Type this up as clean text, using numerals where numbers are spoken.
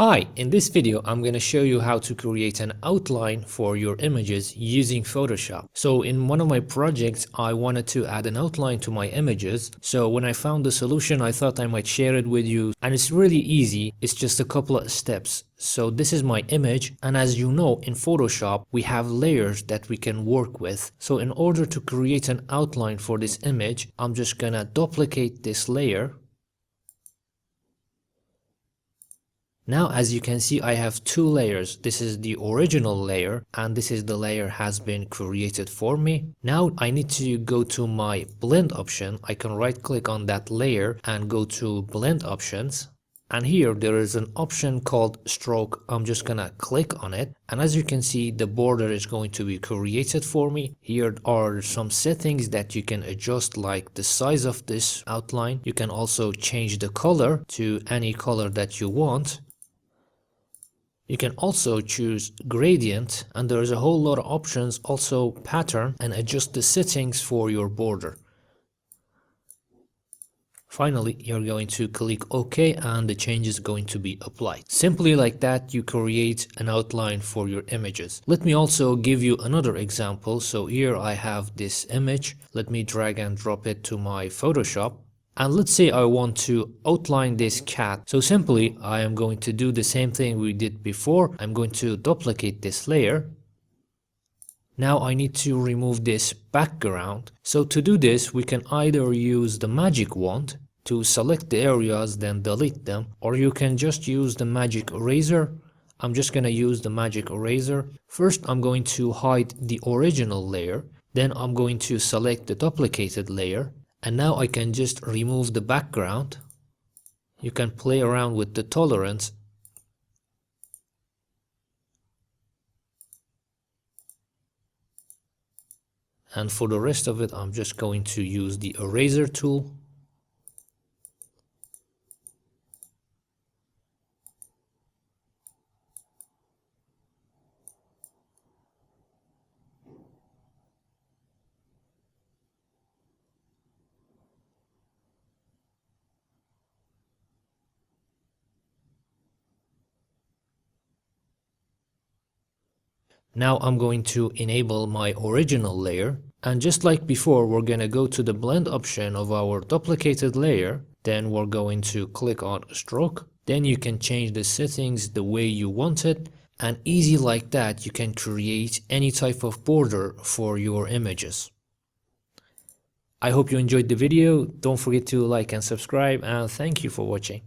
Hi, in this video I'm going to show you how to create an outline for your images using Photoshop. So in one of my projects I wanted to add an outline to my images. So when I found the solution I thought I might share it with you, and it's really easy. It's just a couple of steps. So this is my image, and as you know, in Photoshop we have layers that we can work with. So in order to create an outline for this image, I'm just gonna duplicate this layer. Now as you can see I have two layers. This is the original layer and this is the layer has been created for me. Now I need to go to my blend option. I can right click on that layer and go to blend options. And here there is an option called stroke. I'm just gonna click on it, and as you can see the border is going to be created for me. Here are some settings that you can adjust, like the size of this outline. You can also change the color to any color that you want. You can also choose gradient, and there is a whole lot of options, also pattern, and adjust the settings for your border. Finally, you're going to click OK and the change is going to be applied. Simply like that, you create an outline for your images. Let me also give you another example. So here I have this image. Let me drag and drop it to my Photoshop. And let's say I want to outline this cat. So simply, I am going to do the same thing we did before. I'm going to duplicate this layer. Now I need to remove this background. So to do this, we can either use the magic wand to select the areas, then delete them, or you can just use the magic eraser. I'm just going to use the magic eraser. First, I'm going to hide the original layer. Then I'm going to select the duplicated layer. And now I can just remove the background. You can play around with the tolerance. And for the rest of it, I'm just going to use the eraser tool. Now I'm going to enable my original layer, and just like before we're going to go to the blend option of our duplicated layer. Then we're going to click on stroke. Then you can change the settings the way you want it, and easy like that you can create any type of border for your images. I hope you enjoyed the video. Don't forget to like and subscribe, and thank you for watching.